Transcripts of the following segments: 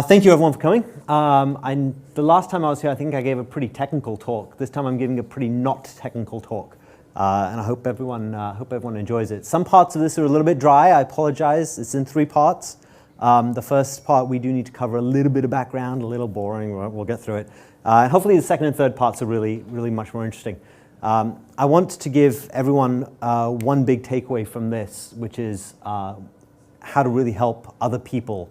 Thank you everyone for coming. The last time I was here, I think I gave a pretty technical talk. This time I'm giving a pretty not technical talk. And I hope everyone enjoys it. Some parts of this are a little bit dry. I apologize. It's in 3 parts. The first part, we do need to cover a little bit of background, a little boring. We'll get through it. And hopefully the second and third parts are really much more interesting. I want to give everyone one big takeaway from this, which is how to really help other people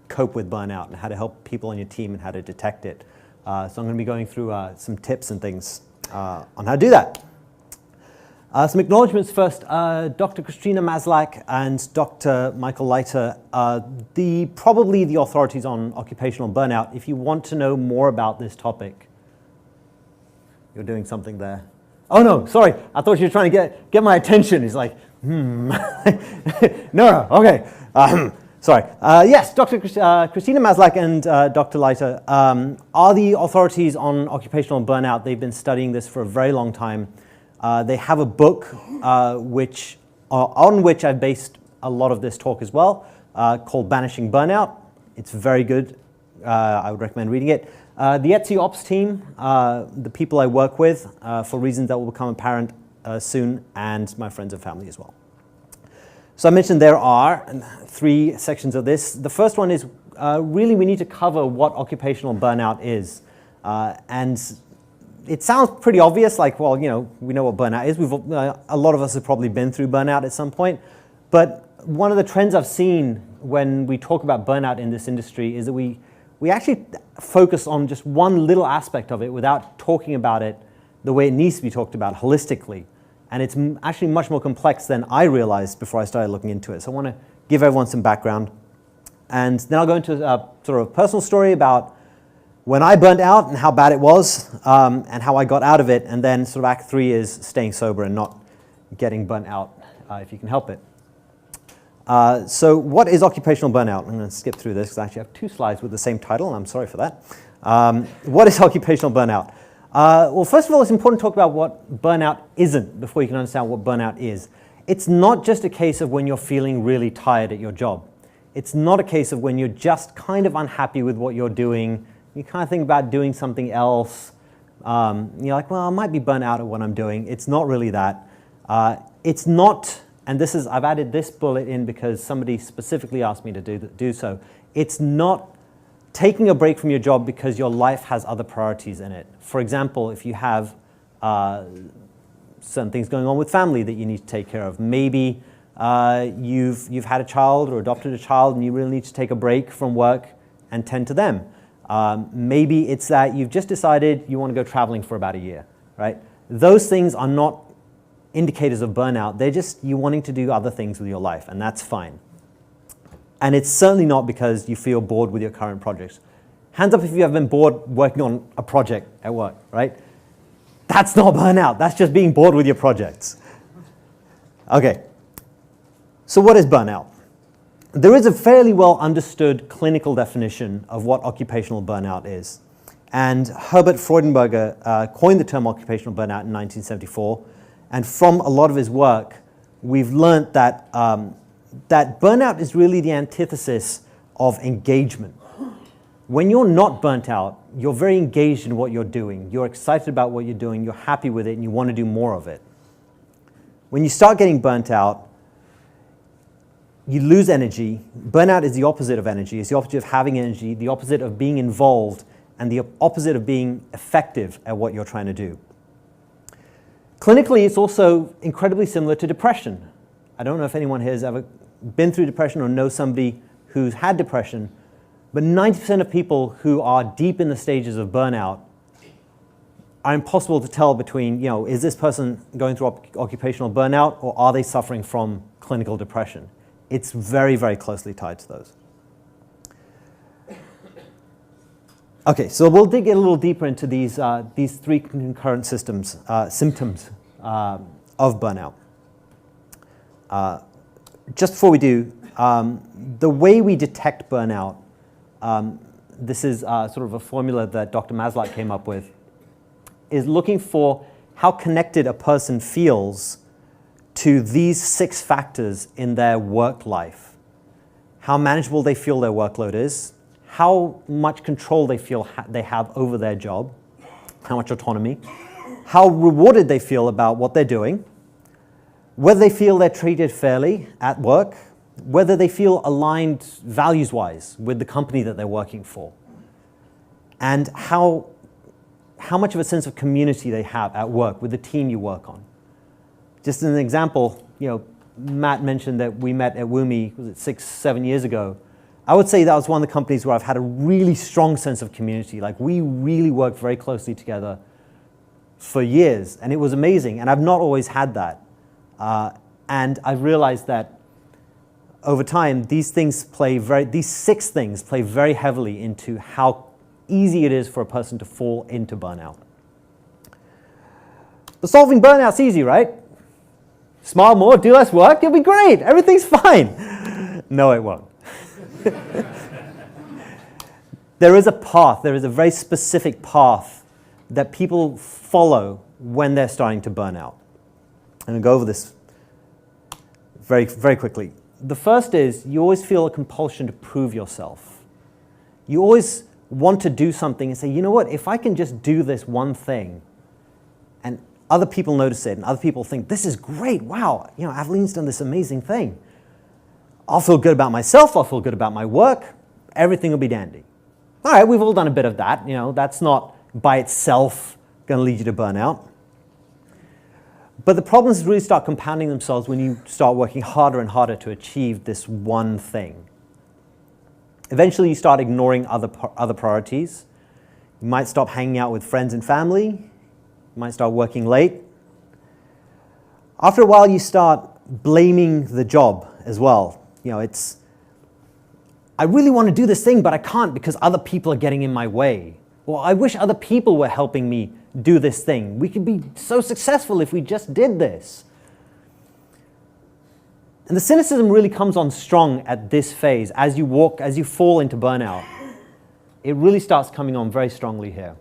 cope with burnout and how to help people on your team and how to detect it. So I'm going to be going through some tips and things on how to do that. Some acknowledgements first. Dr. Christina Maslach and Dr. Michael Leiter are probably the authorities on occupational burnout. If you want to know more about this topic, you're doing something there. Oh no, sorry. I thought you were trying to get my attention. He's like, No, okay. Sorry. Yes, Dr. Christina Maslach and Dr. Leiter are the authorities on occupational burnout. They've been studying this for a very long time. They have a book on which I've based a lot of this talk as well, called Banishing Burnout. It's very good. I would recommend reading it. The Etsy Ops team, the people I work with, for reasons that will become apparent soon, and my friends and family as well. So I mentioned there are 3 sections of this. The first one is really we need to cover what occupational burnout is. And it sounds pretty obvious, like, well, we know what burnout is. A lot of us have probably been through burnout at some point. But one of the trends I've seen when we talk about burnout in this industry is that we actually focus on just one little aspect of it without talking about it the way it needs to be talked about holistically. And it's actually much more complex than I realized before I started looking into it. So I want to give everyone some background. And then I'll go into a sort of a personal story about when I burnt out and how bad it was, and how I got out of it. And then sort of Act 3 is staying sober and not getting burnt out if you can help it. So what is occupational burnout? I'm going to skip through this because I actually have 2 slides with the same title, and I'm sorry for that. What is occupational burnout? Well, first of all, it's important to talk about what burnout isn't before you can understand what burnout is. It's not just a case of when you're feeling really tired at your job. It's not a case of when you're just kind of unhappy with what you're doing. You kind of think about doing something else. You're like, well, I might be burnt out at what I'm doing. It's not really that. It's not, and I've added this bullet in because somebody specifically asked me to do so. It's not taking a break from your job because your life has other priorities in it. For example, if you have certain things going on with family that you need to take care of. Maybe you've had a child or adopted a child and you really need to take a break from work and tend to them. Maybe it's that you've just decided you want to go traveling for about a year, right? Those things are not indicators of burnout. They're just you wanting to do other things with your life, and that's fine. And it's certainly not because you feel bored with your current projects. Hands up if you have been bored working on a project at work, right? That's not burnout. That's just being bored with your projects. Okay. So what is burnout? There is a fairly well understood clinical definition of what occupational burnout is. And Herbert Freudenberger coined the term occupational burnout in 1974. And from a lot of his work, we've learned that, that burnout is really the antithesis of engagement. When you're not burnt out, you're very engaged in what you're doing. You're excited about what you're doing, you're happy with it, and you want to do more of it. When you start getting burnt out, you lose energy. Burnout is the opposite of energy. It's the opposite of having energy, the opposite of being involved, and the opposite of being effective at what you're trying to do. Clinically, it's also incredibly similar to depression. I don't know if anyone here has ever been through depression or knows somebody who's had depression, but 90% of people who are deep in the stages of burnout are impossible to tell between, is this person going through occupational burnout or are they suffering from clinical depression? It's very, very closely tied to those. Okay, so we'll dig a little deeper into these 3 concurrent symptoms of burnout. Just before we do, the way we detect burnout, this is sort of a formula that Dr. Maslach came up with, is looking for how connected a person feels to these 6 factors in their work life. How manageable they feel their workload is, how much control they feel they have over their job, how much autonomy, how rewarded they feel about what they're doing, whether they feel they're treated fairly at work, whether they feel aligned values-wise with the company that they're working for, and how much of a sense of community they have at work with the team you work on. Just as an example, Matt mentioned that we met at Woomi, was it 6, 7 years ago? I would say that was one of the companies where I've had a really strong sense of community. Like, we really worked very closely together for years, and it was amazing. And I've not always had that. And I've realized that over time, these 6 things play very heavily into how easy it is for a person to fall into burnout. But solving burnout's easy, right? Smile more, do less work, you'll be great. Everything's fine. No, it won't. There is a path, there is a very specific path that people follow when they're starting to burn out. I'm going to go over this very, very quickly. The first is you always feel a compulsion to prove yourself. You always want to do something and say, you know what, if I can just do this one thing and other people notice it and other people think, this is great, wow, Avleen's done this amazing thing. I'll feel good about myself, I'll feel good about my work, everything will be dandy. All right, we've all done a bit of that. That's not by itself going to lead you to burnout. But the problems really start compounding themselves when you start working harder and harder to achieve this one thing. Eventually, you start ignoring other priorities. You might stop hanging out with friends and family. You might start working late. After a while, you start blaming the job as well. I really want to do this thing, but I can't because other people are getting in my way. Or I wish other people were helping me do this thing. We could be so successful if we just did this. And the cynicism really comes on strong at this phase. As you fall into burnout, it really starts coming on very strongly here.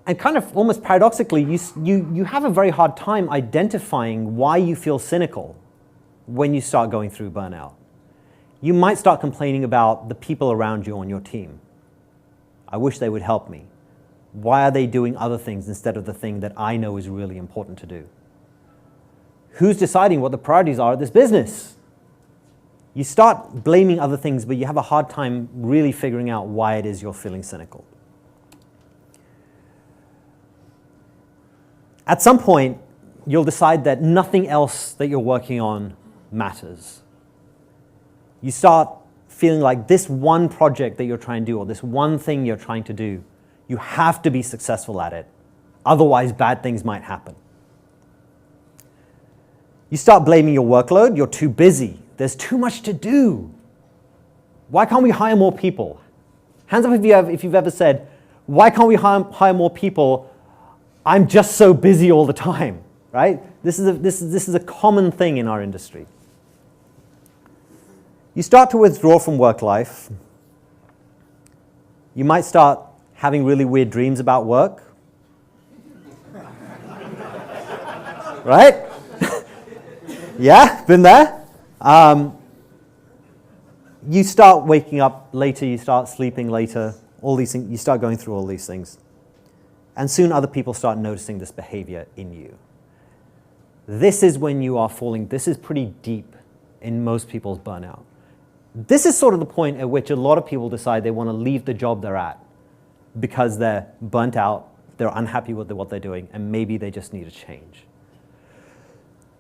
And kind of almost paradoxically, you have a very hard time identifying why you feel cynical when you start going through burnout. You might start complaining about the people around you on your team. I wish they would help me. Why are they doing other things instead of the thing that I know is really important to do? Who's deciding what the priorities are at this business? You start blaming other things, but you have a hard time really figuring out why it is you're feeling cynical. At some point, you'll decide that nothing else that you're working on matters. You start feeling like this one project that you're trying to do, or this one thing you're trying to do, you have to be successful at it. Otherwise, bad things might happen. You start blaming your workload. You're too busy. There's too much to do. Why can't we hire more people? Hands up if you've ever said, why can't we hire more people? I'm just so busy all the time, right? This is a common thing in our industry. You start to withdraw from work life. You might start having really weird dreams about work. Right? Yeah, been there. You start waking up later, you start sleeping later, all these things, you start going through all these things. And soon other people start noticing this behavior in you. This is when you are falling, this is pretty deep in most people's burnout. This is sort of the point at which a lot of people decide they want to leave the job they're at because they're burnt out, they're unhappy with what they're doing, and maybe they just need a change.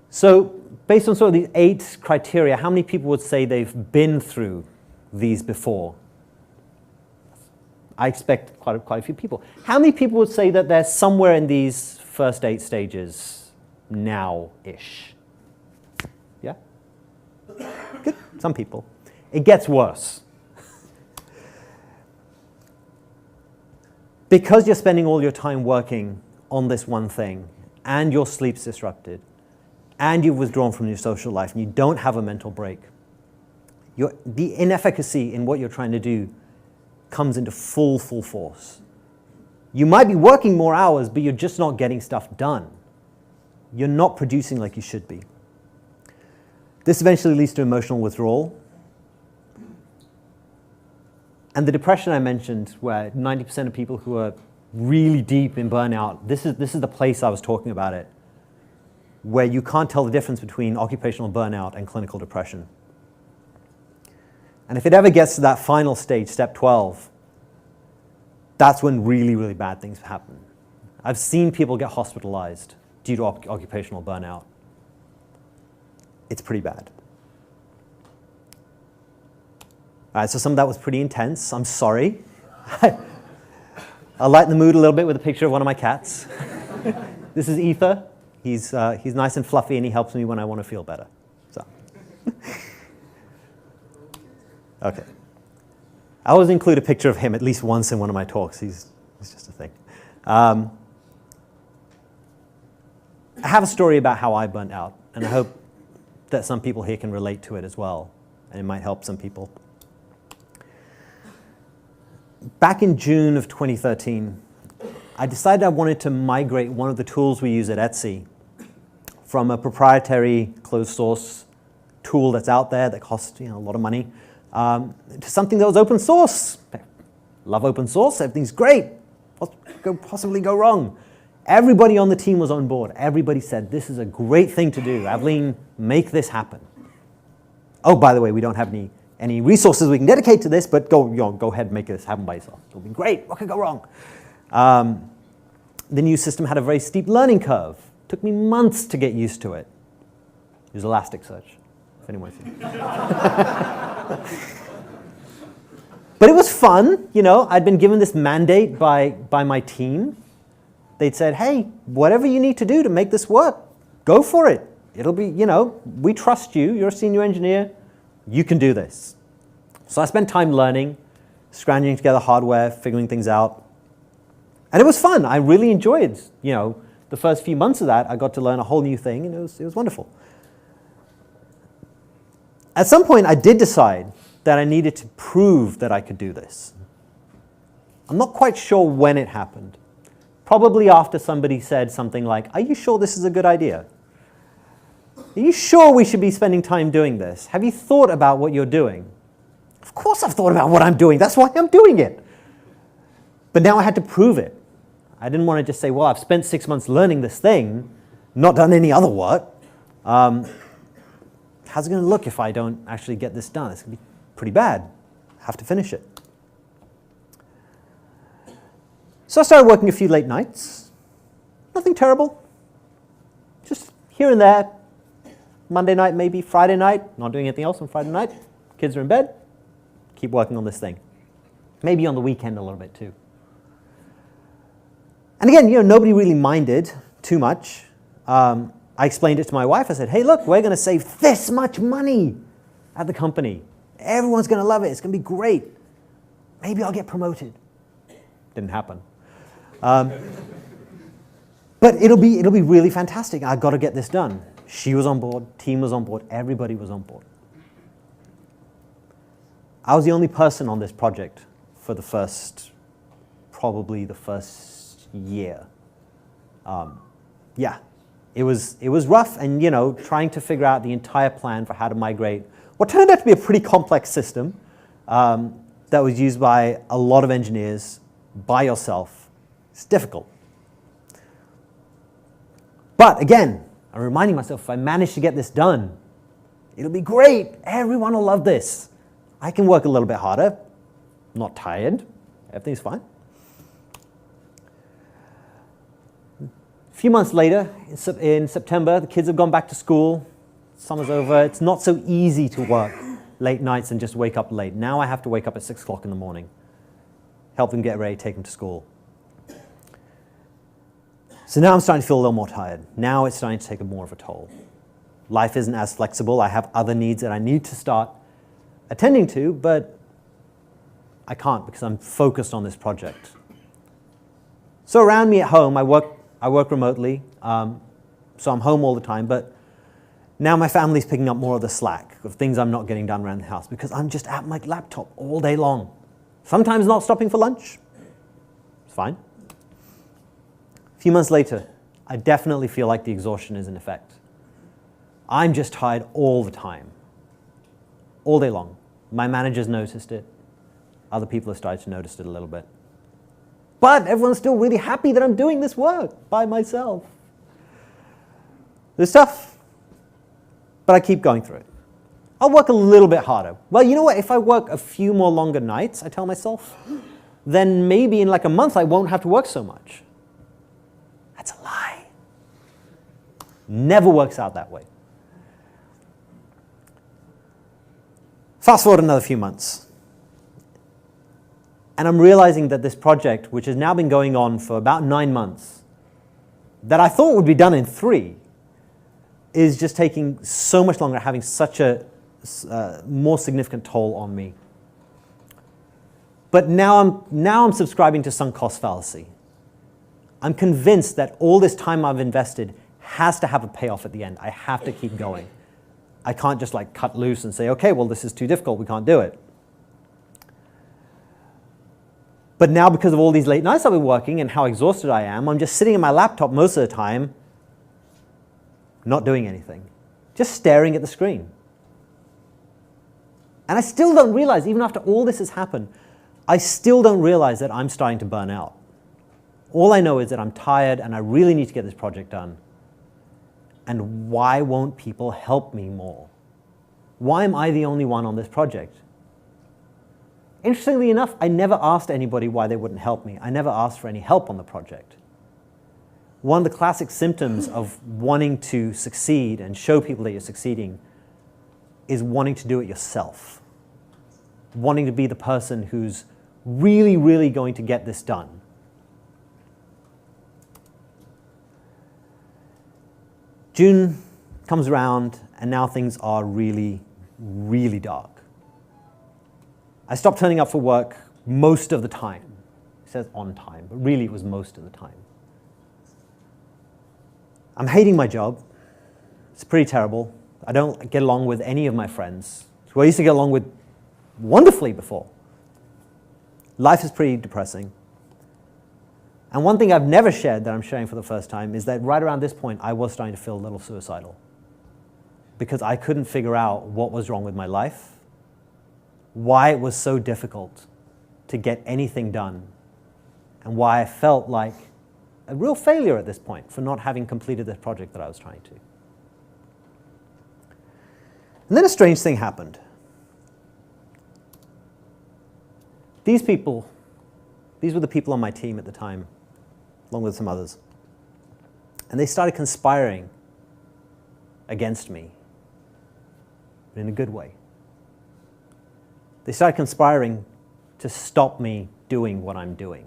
So based on sort of these 8 criteria, how many people would say they've been through these before? I expect quite a few people. How many people would say that they're somewhere in these first 8 stages now-ish? Yeah? Good. Some people. It gets worse. Because you're spending all your time working on this one thing, and your sleep's disrupted, and you've withdrawn from your social life, and you don't have a mental break, the inefficacy in what you're trying to do comes into full force. You might be working more hours, but you're just not getting stuff done you're not producing like you should be. This eventually leads to emotional withdrawal. And the depression I mentioned, where 90% of people who are really deep in burnout, this is the place I was talking about it, where you can't tell the difference between occupational burnout and clinical depression. And if it ever gets to that final stage, step 12, that's when really, really bad things happen. I've seen people get hospitalized due to occupational burnout. It's pretty bad. All right, so some of that was pretty intense. I'm sorry. I'll lighten the mood a little bit with a picture of one of my cats. This is Ether. He's nice and fluffy, and he helps me when I want to feel better. So, okay. I always include a picture of him at least once in one of my talks. He's just a thing. I have a story about how I burnt out, and I hope that some people here can relate to it as well, and it might help some people. Back in June of 2013, I decided I wanted to migrate one of the tools we use at Etsy from a proprietary closed source tool that's out there that costs a lot of money to something that was open source. Love open source, everything's great. What could possibly go wrong? Everybody on the team was on board. Everybody said, this is a great thing to do. Avleen, make this happen. Oh, by the way, we don't have any resources we can dedicate to this, but go ahead and make this happen by yourself. It'll be great. What could go wrong? The new system had a very steep learning curve. It took me months to get used to it. It was Elasticsearch, if anyone's seen it. But it was fun. I'd been given this mandate by my team. They'd said, hey, whatever you need to do to make this work, go for it. It'll be, we trust you. You're a senior engineer. You can do this. So I spent time learning, scrounging together hardware, figuring things out. And it was fun. I really enjoyed, the first few months of that. I got to learn a whole new thing, and it was wonderful. At some point, I did decide that I needed to prove that I could do this. I'm not quite sure when it happened. Probably after somebody said something like, are you sure this is a good idea? Are you sure we should be spending time doing this? Have you thought about what you're doing? Of course I've thought about what I'm doing. That's why I'm doing it. But now I had to prove it. I didn't want to just say, well, I've spent 6 months learning this thing, not done any other work. How's it going to look if I don't actually get this done? It's going to be pretty bad. I have to finish it. So I started working a few late nights. Nothing terrible. Just here and there. Monday night, maybe Friday night. Not doing anything else on Friday night. Kids are in bed. Keep working on this thing. Maybe on the weekend a little bit too. And again, nobody really minded too much. I explained it to my wife. I said, hey, look, we're going to save this much money at the company. Everyone's going to love it. It's going to be great. Maybe I'll get promoted. Didn't happen. But it'll be really fantastic. I've got to get this done. She was on board. Team was on board. Everybody was on board. I was the only person on this project for probably the first year. Yeah, it was rough, and trying to figure out the entire plan for how to migrate what turned out to be a pretty complex system that was used by a lot of engineers by yourself. It's difficult. But again, I'm reminding myself, if I manage to get this done, it'll be great. Everyone will love this. I can work a little bit harder. I'm not tired. Everything's fine. A few months later, in September, the kids have gone back to school. Summer's over. It's not so easy to work late nights and just wake up late. Now I have to wake up at 6 o'clock in the morning, help them get ready, take them to school. So now I'm starting to feel a little more tired. Now it's starting to take more of a toll. Life isn't as flexible. I have other needs that I need to start attending to, but I can't because I'm focused on this project. So around me at home, I work remotely, so I'm home all the time, but now my family's picking up more of the slack of things I'm not getting done around the house because I'm just at my laptop all day long. Sometimes not stopping for lunch. It's fine. A few months later, I definitely feel like the exhaustion is in effect. I'm just tired all the time, all day long. My managers noticed it. Other people have started to notice it a little bit. But everyone's still really happy that I'm doing this work by myself. It's tough, but I keep going through it. I'll work a little bit harder. Well, you know what? If I work a few more longer nights, I tell myself, then maybe in like a month I won't have to work so much. That's a lie. Never works out that way. Fast forward another few months. And I'm realizing that this project, which has now been going on for about 9 months, that I thought would be done in 3, is just taking so much longer, having such a more significant toll on me. But now I'm subscribing to sunk cost fallacy. I'm convinced that all this time I've invested has to have a payoff at the end. I have to keep going. I can't just like cut loose and say, okay, well, this is too difficult, we can't do it. But now, because of all these late nights I've been working and how exhausted I am, I'm just sitting at my laptop most of the time, not doing anything, just staring at the screen. And I still don't realize, even after all this has happened, I still don't realize that I'm starting to burn out. All I know is that I'm tired and I really need to get this project done. And why won't people help me more? Why am I the only one on this project? Interestingly enough, I never asked anybody why they wouldn't help me. I never asked for any help on the project. One of the classic symptoms of wanting to succeed and show people that you're succeeding is wanting to do it yourself. Wanting to be the person who's really, really going to get this done. June comes around, and now things are really, really dark. I stopped turning up for work most of the time. It says on time, but really it was most of the time. I'm hating my job. It's pretty terrible. I don't get along with any of my friends, who I used to get along with wonderfully before. Life is pretty depressing. And one thing I've never shared that I'm sharing for the first time is that right around this point, I was starting to feel a little suicidal. Because I couldn't figure out what was wrong with my life, why it was so difficult to get anything done, and why I felt like a real failure at this point for not having completed the project that I was trying to. And then a strange thing happened. These people, these were the people on my team at the time, along with some others. And they started conspiring against me, but in a good way. They started conspiring to stop me doing what I'm doing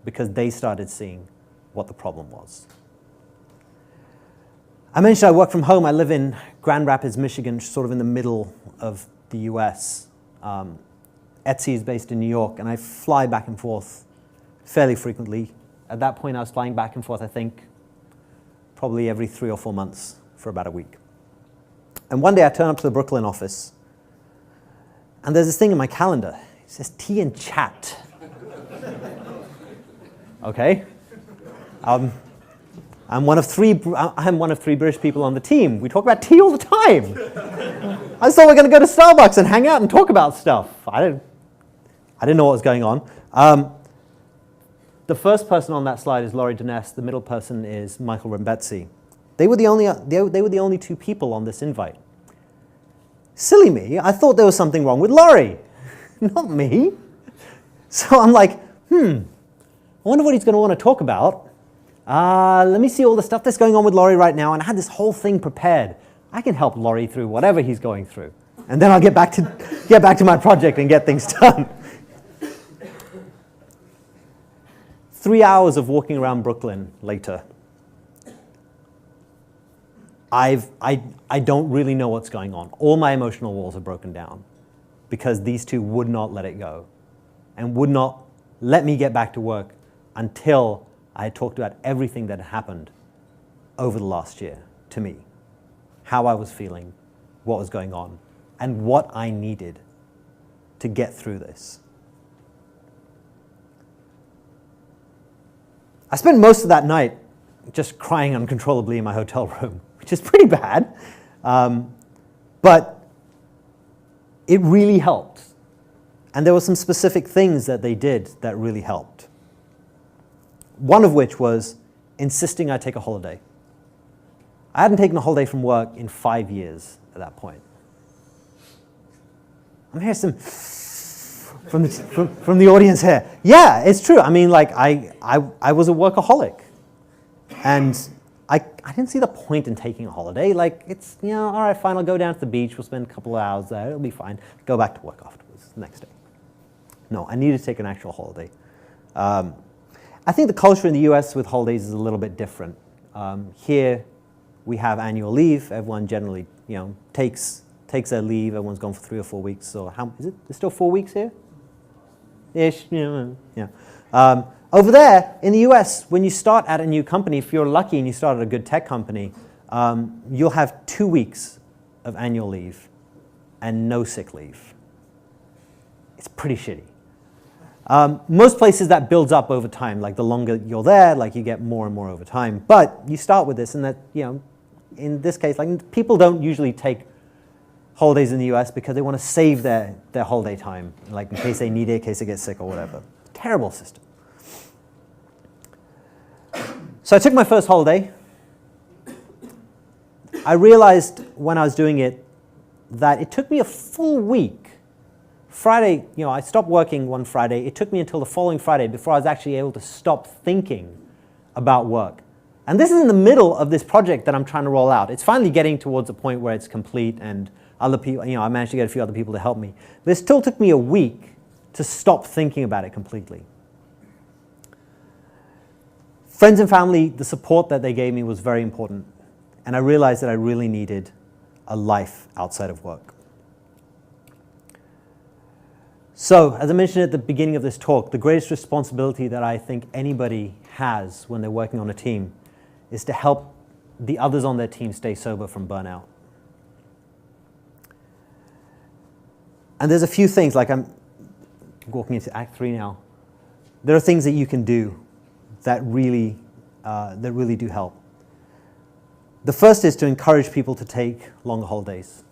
because they started seeing what the problem was. I mentioned I work from home. I live in Grand Rapids, Michigan, sort of in the middle of the US. Etsy is based in New York, and I fly back and forth fairly frequently. At that point, I was flying back and forth, I think, probably every 3 or 4 months for about a week. And one day I turn up to the Brooklyn office, and there's this thing in my calendar. It says tea and chat. Okay? I'm one of three British people on the team. We talk about tea all the time. I thought we were going to go to Starbucks and hang out and talk about stuff. I didn't know what was going on. The first person on that slide is Laurie Donness. The middle person is Michael Rembetzi. They were the only 2 people on this invite. Silly me, I thought there was something wrong with Laurie, not me. So I'm like, I wonder what he's going to want to talk about. Let me see all the stuff that's going on with Laurie right now, and I had this whole thing prepared. I can help Laurie through whatever he's going through, and then I'll get back to my project and get things done. 3 hours of walking around Brooklyn later, I don't really know what's going on. All my emotional walls are broken down because these 2 would not let it go and would not let me get back to work until I had talked about everything that had happened over the last year to me, how I was feeling, what was going on, and what I needed to get through this. I spent most of that night just crying uncontrollably in my hotel room, which is pretty bad. But it really helped. And there were some specific things that they did that really helped. One of which was insisting I take a holiday. I hadn't taken a holiday from work in 5 years at that point. I'm hearing some from the audience here. Yeah, it's true. I mean, like, I was a workaholic. And I didn't see the point in taking a holiday. Like, it's, all right, fine, I'll go down to the beach. We'll spend a couple of hours there. It'll be fine. Go back to work afterwards, the next day. No, I needed to take an actual holiday. I think the culture in the US with holidays is a little bit different. Here, we have annual leave. Everyone generally, takes their leave. Everyone's gone for 3 or 4 weeks. So how is it? There's still 4 weeks here? Ish. Yeah. Over there, in the US, when you start at a new company, if you're lucky and you start at a good tech company, you'll have 2 weeks of annual leave and no sick leave. It's pretty shitty. Most places that builds up over time, like the longer you're there, like you get more and more over time. But you start with this, and that, in this case, like, people don't usually take holidays in the US because they want to save their holiday time, like in case they need it, in case they get sick or whatever. Terrible system. So I took my first holiday. I realized when I was doing it that it took me a full week. Friday, I stopped working one Friday. It took me until the following Friday before I was actually able to stop thinking about work. And this is in the middle of this project that I'm trying to roll out. It's finally getting towards a point where it's complete and other people, I managed to get a few other people to help me. But it still took me a week to stop thinking about it completely. Friends and family, the support that they gave me was very important. And I realized that I really needed a life outside of work. So, as I mentioned at the beginning of this talk, the greatest responsibility that I think anybody has when they're working on a team is to help the others on their team stay sober from burnout. And there's a few things, like I'm walking into Act 3 now. There are things that you can do that really do help. The first is to encourage people to take longer holidays.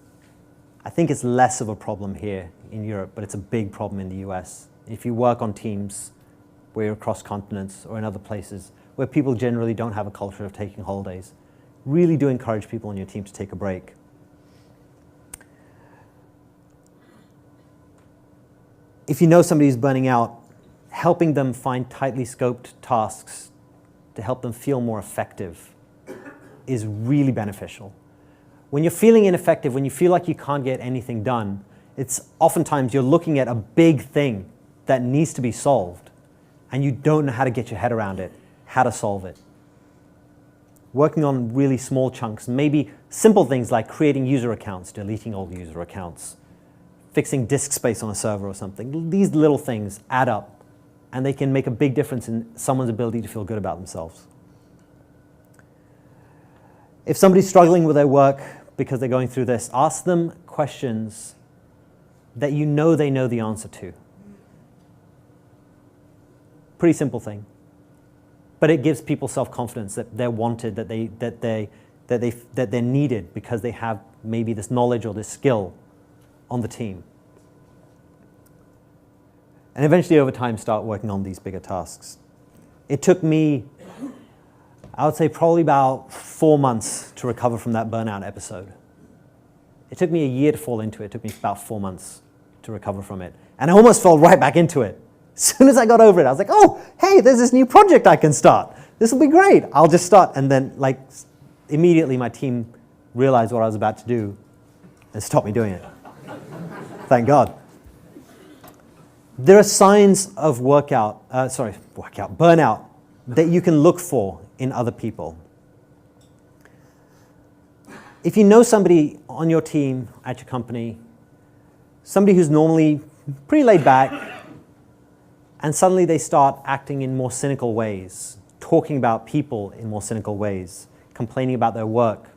I think it's less of a problem here in Europe, but it's a big problem in the US. If you work on teams where you're across continents or in other places where people generally don't have a culture of taking holidays, really do encourage people on your team to take a break. If you know somebody who's burning out, helping them find tightly scoped tasks to help them feel more effective is really beneficial. When you're feeling ineffective, when you feel like you can't get anything done, it's oftentimes you're looking at a big thing that needs to be solved, and you don't know how to get your head around it, how to solve it. Working on really small chunks, maybe simple things like creating user accounts, deleting old user accounts, fixing disk space on a server or something. These little things add up, and they can make a big difference in someone's ability to feel good about themselves. If somebody's struggling with their work because they're going through this, ask them questions that you know they know the answer to. Pretty simple thing. But it gives people self-confidence that they're wanted, that they're needed because they have maybe this knowledge or this skill on the team. And eventually over time start working on these bigger tasks. It took me, I would say, probably about 4 months to recover from that burnout episode. It took me a year to fall into it. It took me about 4 months to recover from it. And I almost fell right back into it. As soon as I got over it, I was like, oh, hey, there's this new project I can start. This will be great. I'll just start. And then, immediately my team realized what I was about to do and stopped me doing it. Thank God. There are signs of burnout that you can look for in other people. If you know somebody on your team, at your company, somebody who's normally pretty laid back, and suddenly they start acting in more cynical ways, talking about people in more cynical ways, complaining about their work,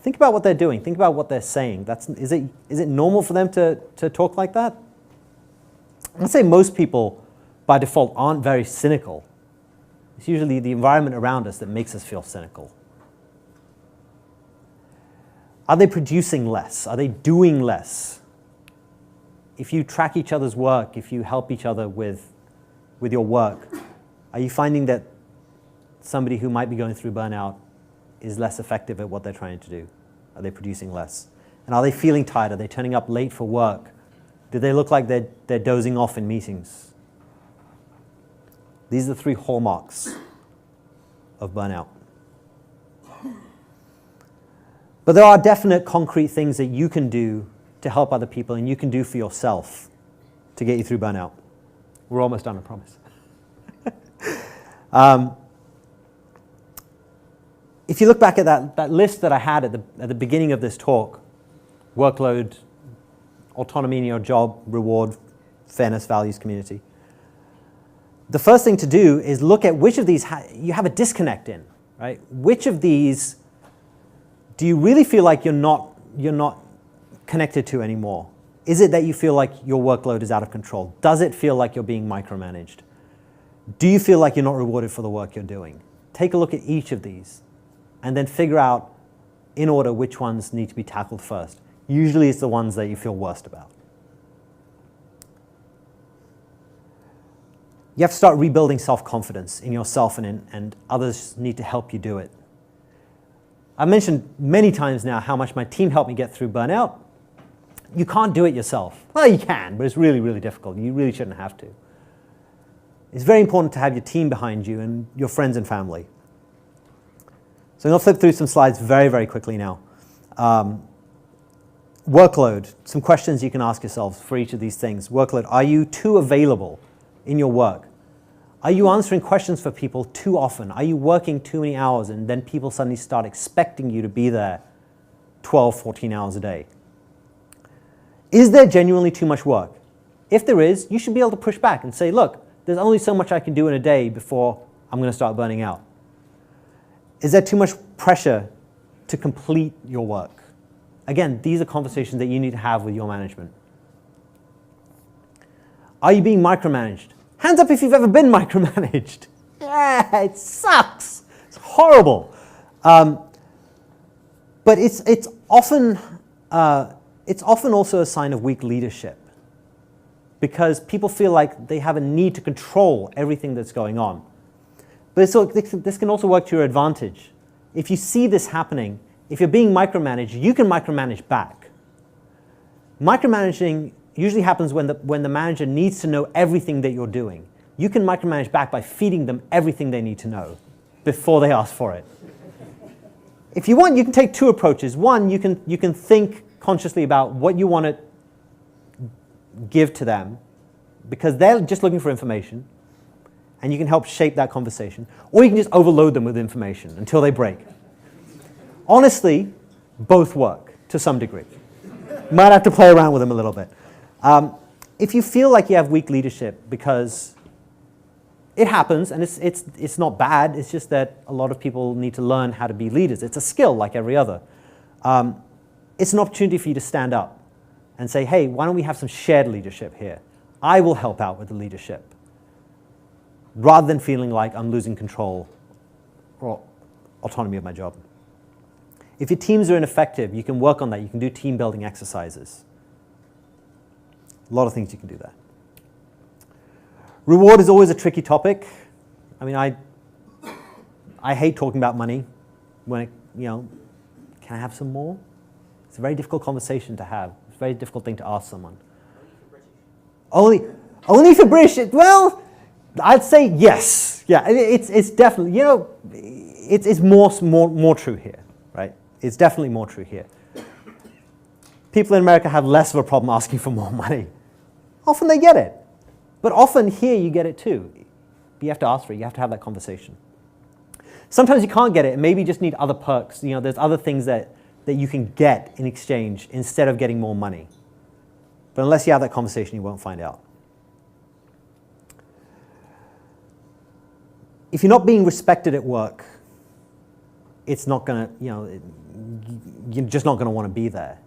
think about what they're doing. Think about what they're saying. Is it normal for them to talk like that? I'd say most people, by default, aren't very cynical. It's usually the environment around us that makes us feel cynical. Are they producing less? Are they doing less? If you track each other's work, if you help each other with your work, are you finding that somebody who might be going through burnout is less effective at what they're trying to do? Are they producing less? And are they feeling tired? Are they turning up late for work? Do they look like they're dozing off in meetings? These are the 3 hallmarks of burnout. But there are definite concrete things that you can do to help other people and you can do for yourself to get you through burnout. We're almost done, I promise. If you look back at that list that I had at the beginning of this talk, workload, autonomy in your job, reward, fairness, values, community, the first thing to do is look at which of these you have a disconnect in, right? Which of these do you really feel like you're not connected to anymore? Is it that you feel like your workload is out of control? Does it feel like you're being micromanaged? Do you feel like you're not rewarded for the work you're doing? Take a look at each of these and then figure out in order which ones need to be tackled first. Usually it's the ones that you feel worst about. You have to start rebuilding self-confidence in yourself and others need to help you do it. I've mentioned many times now how much my team helped me get through burnout. You can't do it yourself. Well, you can, but it's really, really difficult. You really shouldn't have to. It's very important to have your team behind you and your friends and family. So I'm going to flip through some slides very, very quickly now. Workload, some questions you can ask yourselves for each of these things. Workload, are you too available in your work? Are you answering questions for people too often? Are you working too many hours and then people suddenly start expecting you to be there 12, 14 hours a day? Is there genuinely too much work? If there is, you should be able to push back and say, look, there's only so much I can do in a day before I'm going to start burning out. Is there too much pressure to complete your work? Again, these are conversations that you need to have with your management. Are you being micromanaged? Hands up if you've ever been micromanaged. Yeah, it sucks. It's horrible. But it's often also a sign of weak leadership because people feel like they have a need to control everything that's going on. But this can also work to your advantage. If you see this happening, if you're being micromanaged, you can micromanage back. Micromanaging usually happens when the manager needs to know everything that you're doing. You can micromanage back by feeding them everything they need to know before they ask for it. If you want, you can take 2 approaches. One, you can think consciously about what you want to give to them because they're just looking for information and you can help shape that conversation. Or you can just overload them with information until they break. Honestly, both work to some degree. Might have to play around with them a little bit. If you feel like you have weak leadership because it happens and it's not bad, it's just that a lot of people need to learn how to be leaders. It's a skill like every other. It's an opportunity for you to stand up and say, hey, why don't we have some shared leadership here? I will help out with the leadership rather than feeling like I'm losing control or autonomy of my job. If your teams are ineffective, you can work on that. You can do team building exercises. A lot of things you can do there. Reward is always a tricky topic. I mean, I hate talking about money when can I have some more? It's a very difficult conversation to have. It's a very difficult thing to ask someone. Only if you're British. Well, I'd say yes. Yeah, it's definitely, it's more true here, right? It's definitely more true here. People in America have less of a problem asking for more money. Often they get it. But often here you get it too. You have to ask for it. You have to have that conversation. Sometimes you can't get it and maybe you just need other perks. There's other things that you can get in exchange instead of getting more money. But unless you have that conversation, you won't find out. If you're not being respected at work, it's not going to, you're just not going to want to be there.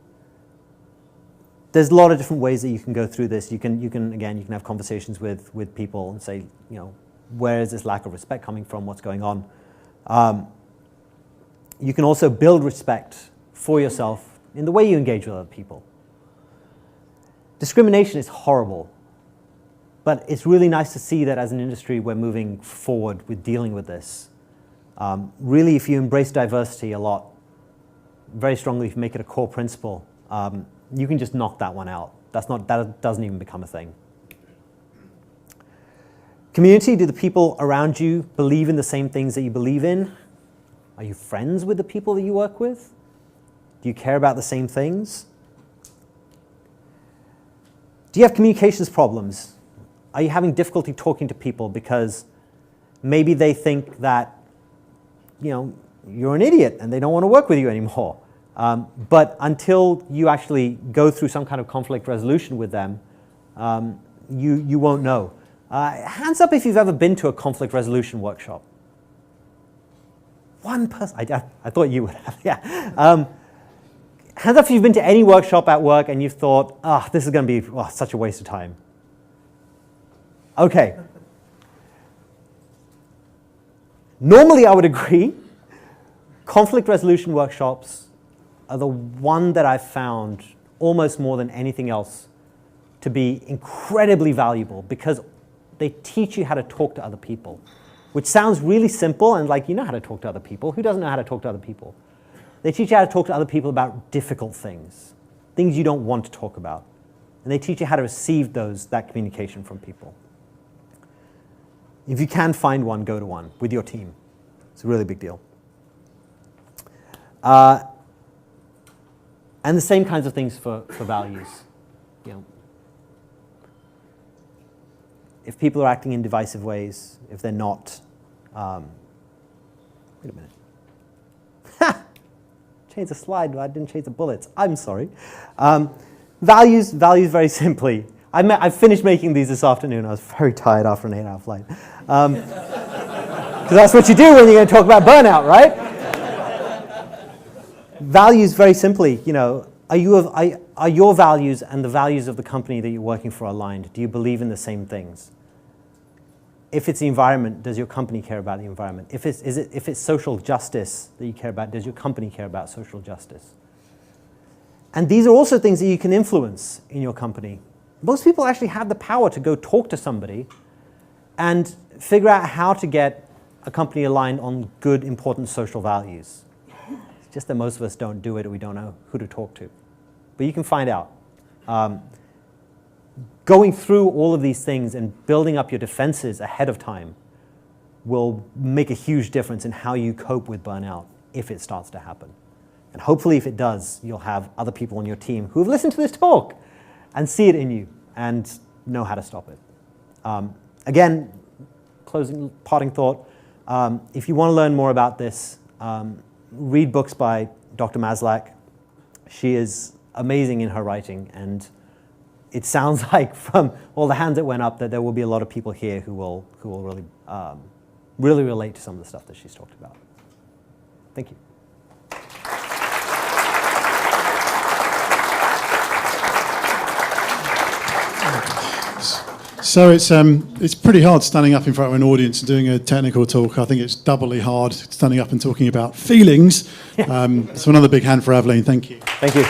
There's a lot of different ways that you can go through this. You can have conversations with people and say, Where is this lack of respect coming from? What's going on? You can also build respect for yourself in the way you engage with other people. Discrimination is horrible, but it's really nice to see that as an industry we're moving forward with dealing with this. Really, if you embrace diversity a lot, very strongly, if you make it a core principle, you can just knock that one out. That doesn't even become a thing. Community, do the people around you believe in the same things that you believe in? Are you friends with the people that you work with? Do you care about the same things? Do you have communications problems? Are you having difficulty talking to people because maybe they think that, you're an idiot and they don't want to work with you anymore? But until you actually go through some kind of conflict resolution with them, you won't know. Hands up if you've ever been to a conflict resolution workshop. One person. I thought you would have, yeah. Hands up if you've been to any workshop at work and you've thought, this is going to be such a waste of time. Okay. Normally, I would agree. Conflict resolution workshops are the one that I've found almost more than anything else to be incredibly valuable because they teach you how to talk to other people, which sounds really simple and like you know how to talk to other people. Who doesn't know how to talk to other people? They teach you how to talk to other people about difficult things you don't want to talk about. And they teach you how to receive that communication from people. If you can find one, go to one with your team. It's a really big deal. And the same kinds of things for values. If people are acting in divisive ways, if they're not, wait a minute. Change the slide, but I didn't change the bullets. I'm sorry. Values very simply. I finished making these this afternoon. I was very tired after an 8-hour flight. Because that's what you do when you're going to talk about burnout, right? Values very simply, are your values and the values of the company that you're working for aligned? Do you believe in the same things? If it's the environment, does your company care about the environment? If it's social justice that you care about, does your company care about social justice? And these are also things that you can influence in your company. Most people actually have the power to go talk to somebody and figure out how to get a company aligned on good, important social values. It's just that most of us don't do it or we don't know who to talk to. But you can find out. Going through all of these things and building up your defenses ahead of time will make a huge difference in how you cope with burnout if it starts to happen. And hopefully if it does, you'll have other people on your team who have listened to this talk and see it in you and know how to stop it. Again, parting thought, if you want to learn more about this, read books by Dr. Maslach. She is amazing in her writing, and it sounds like from all the hands that went up that there will be a lot of people here who will really relate to some of the stuff that she's talked about. Thank you. So it's pretty hard standing up in front of an audience and doing a technical talk. I think it's doubly hard standing up and talking about feelings. So another big hand for Avleen. Thank you. Thank you.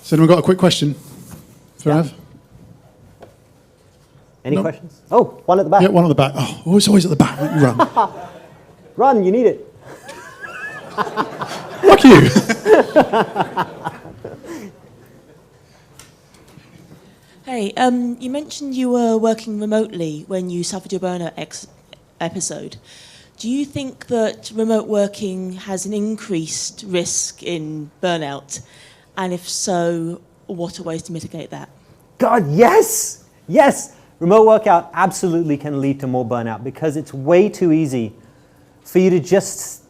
So anyone got a quick question for Av? Any questions? Oh, one at the back. Yeah, one at the back. Oh, it's always at the back. Run. Run, you need it. Fuck you. Hey, you mentioned you were working remotely when you suffered your burnout episode. Do you think that remote working has an increased risk in burnout? And if so, what are ways to mitigate that? God, yes! Yes! Remote workout absolutely can lead to more burnout because it's way too easy for you to just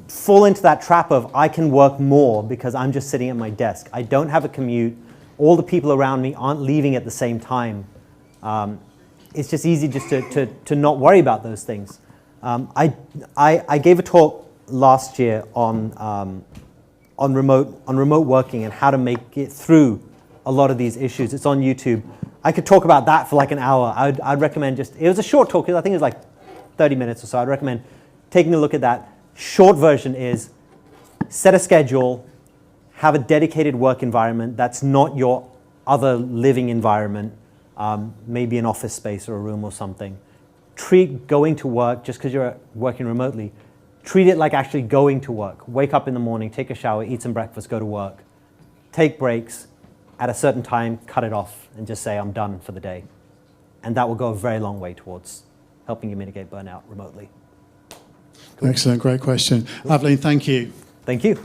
fall into that trap of I can work more because I'm just sitting at my desk. I don't have a commute. All the people around me aren't leaving at the same time. It's just easy just to not worry about those things. I gave a talk last year on remote working and how to make it through a lot of these issues. It's on YouTube. I could talk about that for like an hour. I'd recommend it was a short talk, I think it was like 30 minutes or so. I'd recommend taking a look at that. Short version is set a schedule, have a dedicated work environment that's not your other living environment, maybe an office space or a room or something. Treat going to work, just because you're working remotely, treat it like actually going to work. Wake up in the morning, take a shower, eat some breakfast, go to work. Take breaks. At a certain time, cut it off and just say, I'm done for the day. And that will go a very long way towards helping you mitigate burnout remotely. Excellent, great question. Avleen, thank you. Thank you.